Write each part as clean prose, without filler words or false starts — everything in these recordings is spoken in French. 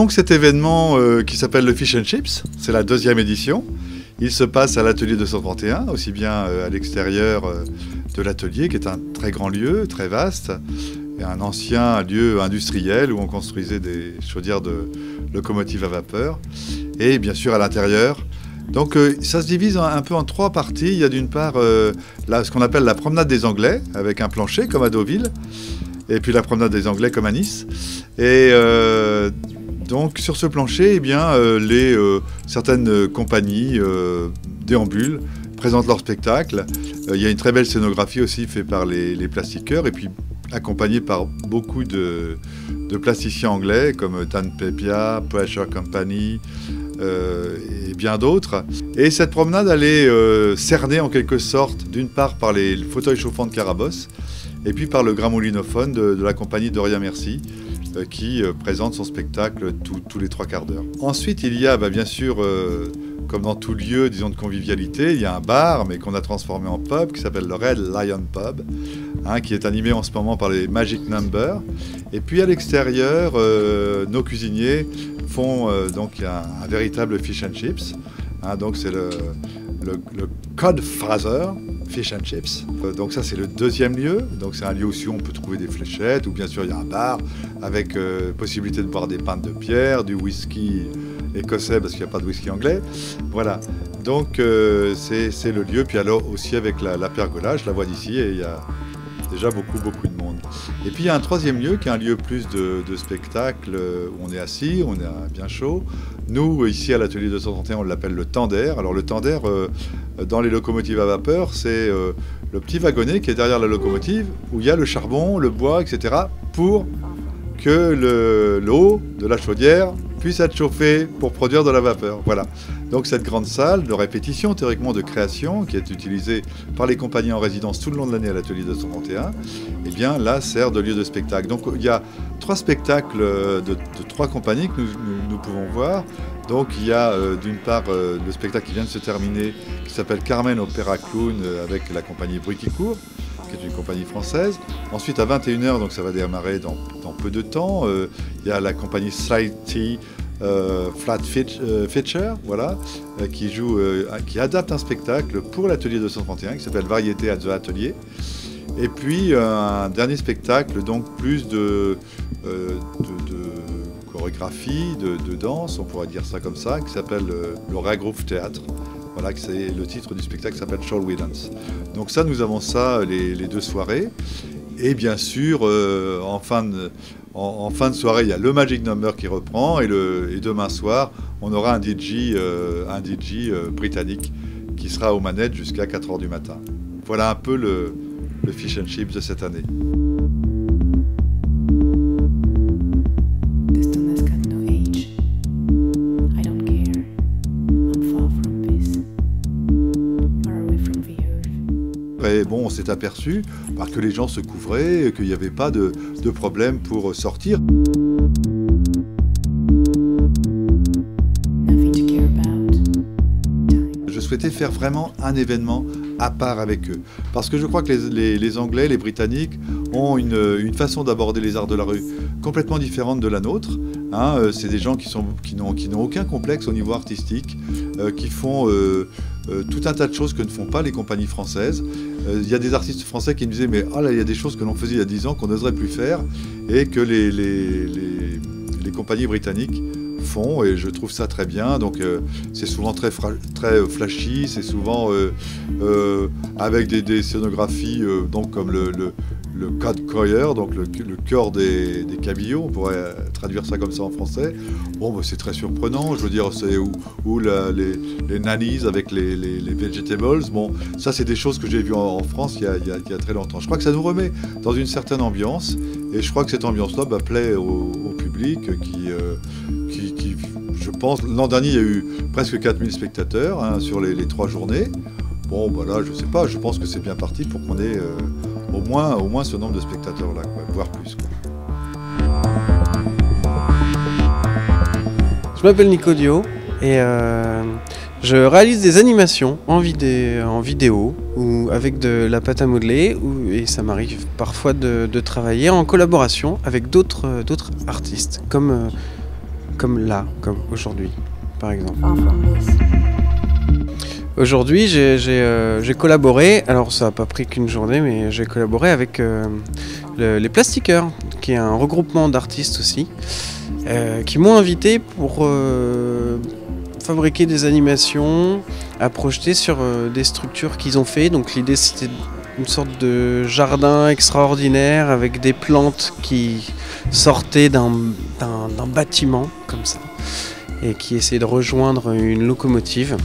donc cet événement qui s'appelle le Fish and Chips, c'est la 2e édition. Il se passe à l'atelier 231, aussi bien à l'extérieur de l'atelier, qui est un très grand lieu, très vaste, et un ancien lieu industriel où on construisait des chaudières de locomotives à vapeur, et bien sûr à l'intérieur. Donc ça se divise un peu en 3 parties. Il y a d'une part ce qu'on appelle la promenade des Anglais, avec un plancher comme à Deauville, et puis la promenade des Anglais comme à Nice. Et donc sur ce plancher, eh bien, certaines compagnies déambulent, présentent leur spectacle. Il y a une très belle scénographie aussi faite par les plastiqueurs, et puis accompagné par beaucoup de plasticiens anglais comme Dan Pepia, Pressure Company et bien d'autres. Et cette promenade, elle est cernée en quelque sorte, d'une part par les fauteuils chauffants de Carabosse, et puis par le gramoulinophone de la compagnie Doria Merci, qui présente son spectacle tous les 3 quarts d'heure. Ensuite, il y a bien sûr, comme dans tout lieu, disons, de convivialité, il y a un bar, mais qu'on a transformé en pub, qui s'appelle le Red Lion Pub, qui est animé en ce moment par les Magic Numbers. Et puis à l'extérieur, nos cuisiniers font donc un véritable fish and chips. Donc c'est le Cod Fraser Fish and Chips. Donc ça c'est le 2e lieu. Donc c'est un lieu aussi où on peut trouver des fléchettes, où bien sûr il y a un bar avec possibilité de boire des pintes de bière, du whisky écossais parce qu'il n'y a pas de whisky anglais. Voilà. Donc c'est le lieu. Puis alors aussi avec la pergola, je la vois d'ici et il y a déjà beaucoup de monde. Et puis il y a un 3e lieu qui est un lieu plus de spectacle où on est assis, on est bien chaud. Nous, ici à l'atelier 231, on l'appelle le tender. Alors le tender, dans les locomotives à vapeur, c'est le petit wagonnet qui est derrière la locomotive où il y a le charbon, le bois, etc. pour que l'eau de la chaudière puisse être chauffée pour produire de la vapeur. Voilà. Donc cette grande salle de répétition, théoriquement de création, qui est utilisée par les compagnies en résidence tout le long de l'année à l'atelier 231, eh bien là sert de lieu de spectacle. Donc il y a 3 spectacles de 3 compagnies que nous pouvons voir. Donc il y a d'une part le spectacle qui vient de se terminer, qui s'appelle Carmen Opéra Clown avec la compagnie Bruticourt, qui est une compagnie française. Ensuite à 21h, donc ça va démarrer dans peu de temps, il y a la compagnie Slightly Flat Feature, voilà, qui adapte un spectacle pour l'atelier 231 qui s'appelle Variété at the Atelier. Et puis un dernier spectacle, donc plus de chorégraphie, de danse, on pourrait dire ça comme ça, qui s'appelle le Ragroove Théâtre. Voilà, c'est le titre du spectacle qui s'appelle Shall We Dance. Donc ça, nous avons ça les 2 soirées. Et bien sûr, en fin de soirée, il y a le Magic Number qui reprend. Et demain soir, on aura un DJ britannique qui sera aux manettes jusqu'à 4h du matin. Voilà un peu le Fish and Chips de cette année. Et bon, on s'est aperçu que les gens se couvraient, qu'il n'y avait pas de problème pour sortir. Je souhaitais faire vraiment un événement à part avec eux. Parce que je crois que les Anglais, les Britanniques ont une façon d'aborder les arts de la rue complètement différente de la nôtre. C'est des gens qui n'ont aucun complexe au niveau artistique, qui font tout un tas de choses que ne font pas les compagnies françaises. Il y a des artistes français qui me disaient mais oh là, il y a des choses que l'on faisait il y a 10 ans qu'on n'oserait plus faire et que les compagnies britanniques font, et je trouve ça très bien. Donc c'est souvent très flashy, c'est souvent avec des scénographies donc comme le cod choir, donc le chœur des cabillots, on pourrait traduire ça comme ça en français. Bon, c'est très surprenant, je veux dire, c'est où les nannies avec les vegetables. Bon, ça c'est des choses que j'ai vues en France il y a très longtemps. Je crois que ça nous remet dans une certaine ambiance, et je crois que cette ambiance-là plaît au public qui, je pense, l'an dernier il y a eu presque 4000 spectateurs sur les 3 journées. Bon, là, je sais pas, je pense que c'est bien parti pour qu'on ait au moins ce nombre de spectateurs-là, voire plus. Je m'appelle Nico Dio et je réalise des animations en vidéo ou avec de la pâte à modeler, et ça m'arrive parfois de travailler en collaboration avec d'autres artistes, comme comme là, comme aujourd'hui, par exemple. Aujourd'hui, j'ai collaboré, alors ça n'a pas pris qu'une journée, mais j'ai collaboré avec les Plastiqueurs, qui est un regroupement d'artistes aussi, qui m'ont invité pour fabriquer des animations à projeter sur des structures qu'ils ont fait. Donc l'idée, c'était une sorte de jardin extraordinaire avec des plantes qui sortaient d'un bâtiment comme ça et qui essayaient de rejoindre une locomotive.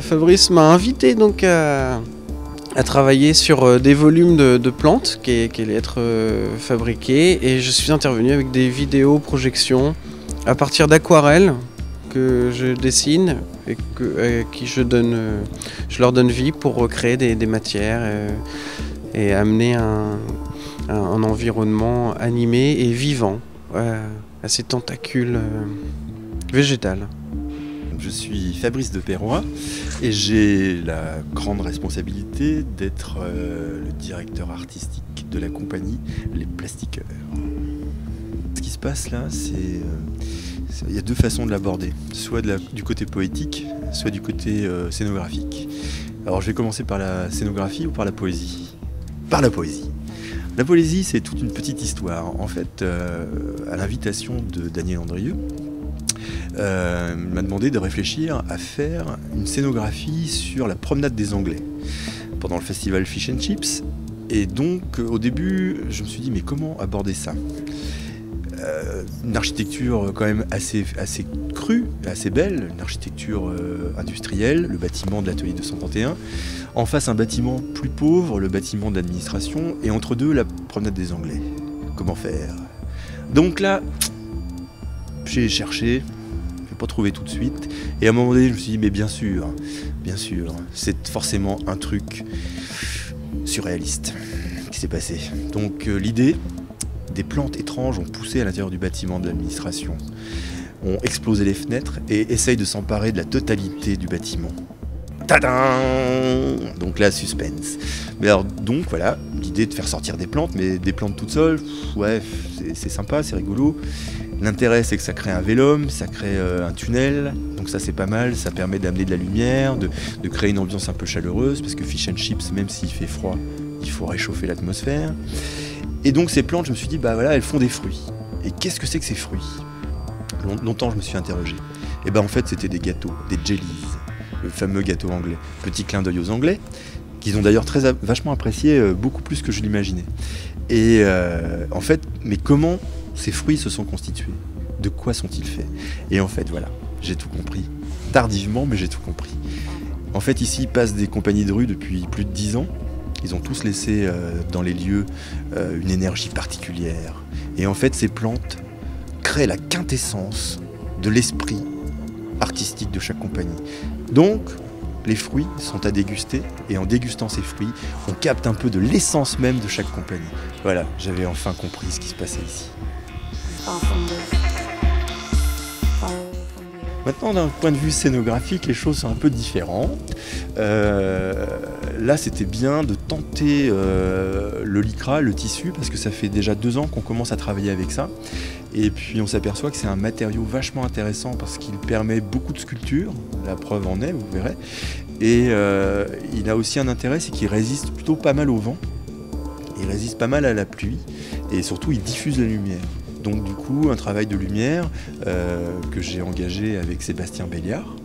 Fabrice m'a invité donc à travailler sur des volumes de plantes qui allaient être fabriqués, et je suis intervenu avec des vidéos projections à partir d'aquarelles que je dessine et à qui je leur donne vie pour recréer des matières et amener un environnement animé et vivant à ces tentacules végétales. Je suis Fabrice de Perrois et j'ai la grande responsabilité d'être le directeur artistique de la compagnie Les Plastiqueurs. Ce qui se passe là, il y a deux façons de l'aborder, soit du côté poétique, soit du côté scénographique. Alors je vais commencer par la scénographie ou par la poésie? Par la poésie. La poésie, c'est toute une petite histoire. En fait, à l'invitation de Daniel Andrieux, m'a demandé de réfléchir à faire une scénographie sur la promenade des Anglais pendant le festival Fish and Chips. Et donc au début je me suis dit mais comment aborder ça? Une architecture quand même assez crue, assez belle, une architecture industrielle, le bâtiment de l'atelier 231, en face un bâtiment plus pauvre, le bâtiment d'administration, et entre deux la promenade des Anglais. Comment faire? Donc là j'ai cherché, pas trouvé tout de suite, et à un moment donné je me suis dit mais bien sûr, c'est forcément un truc surréaliste qui s'est passé. Donc l'idée, des plantes étranges ont poussé à l'intérieur du bâtiment de l'administration, ont explosé les fenêtres et essayent de s'emparer de la totalité du bâtiment. Tadam! Donc là, suspense. Mais alors, donc voilà, l'idée de faire sortir des plantes, mais des plantes toutes seules, ouais, c'est sympa, c'est rigolo. L'intérêt, c'est que ça crée un vélum, ça crée un tunnel, donc ça c'est pas mal, ça permet d'amener de la lumière, de créer une ambiance un peu chaleureuse, parce que Fish and Chips, même s'il fait froid, il faut réchauffer l'atmosphère. Et donc ces plantes, je me suis dit, bah voilà, elles font des fruits. Et qu'est-ce que c'est que ces fruits? Longtemps je me suis interrogé. Et ben en fait c'était des gâteaux, des jellies, le fameux gâteau anglais. Petit clin d'œil aux Anglais, qu'ils ont d'ailleurs vachement apprécié, beaucoup plus que je l'imaginais. Et en fait, mais comment ces fruits se sont constitués? De quoi sont-ils faits? Et en fait, voilà, j'ai tout compris. Tardivement, mais j'ai tout compris. En fait, ici passent des compagnies de rue depuis plus de 10 ans. Ils ont tous laissé dans les lieux une énergie particulière. Et en fait, ces plantes créent la quintessence de l'esprit artistique de chaque compagnie. Donc, les fruits sont à déguster, et en dégustant ces fruits, on capte un peu de l'essence même de chaque compagnie. Voilà, j'avais enfin compris ce qui se passait ici. Maintenant, d'un point de vue scénographique, les choses sont un peu différentes. Là, c'était bien de tenter le lycra, le tissu, parce que ça fait déjà 2 ans qu'on commence à travailler avec ça. Et puis on s'aperçoit que c'est un matériau vachement intéressant parce qu'il permet beaucoup de sculpture, la preuve en est, vous verrez. Et il a aussi un intérêt, c'est qu'il résiste plutôt pas mal au vent, il résiste pas mal à la pluie, et surtout il diffuse la lumière. Donc du coup, un travail de lumière que j'ai engagé avec Sébastien Béliard,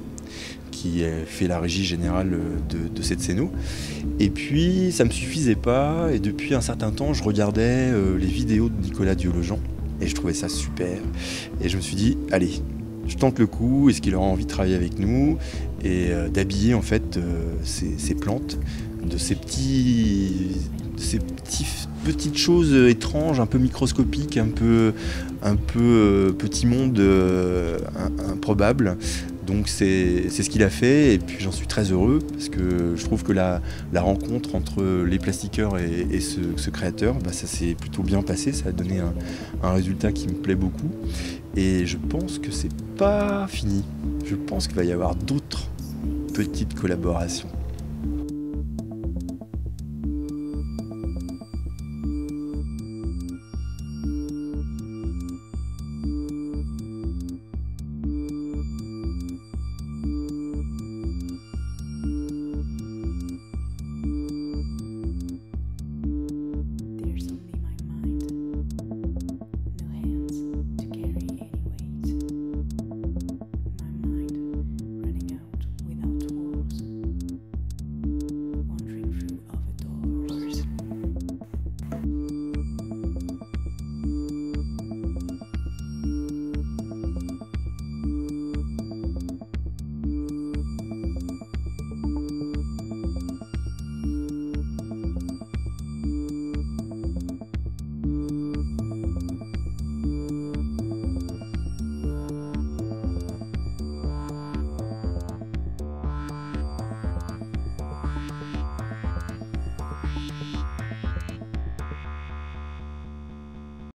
qui fait la régie générale de cette scéno. Et puis, ça ne me suffisait pas, et depuis un certain temps, je regardais les vidéos de Nicolas Diologen, et je trouvais ça super. Et je me suis dit, allez, je tente le coup, est-ce qu'il aura envie de travailler avec nous, et d'habiller en fait ces plantes de ces petites choses étranges, un peu microscopiques, un peu petit monde improbable. Donc c'est ce qu'il a fait, et puis j'en suis très heureux parce que je trouve que la rencontre entre les plastiqueurs et ce créateur, bah, ça s'est plutôt bien passé, ça a donné un résultat qui me plaît beaucoup, et je pense que c'est pas fini. Je pense qu'il va y avoir d'autres petites collaborations.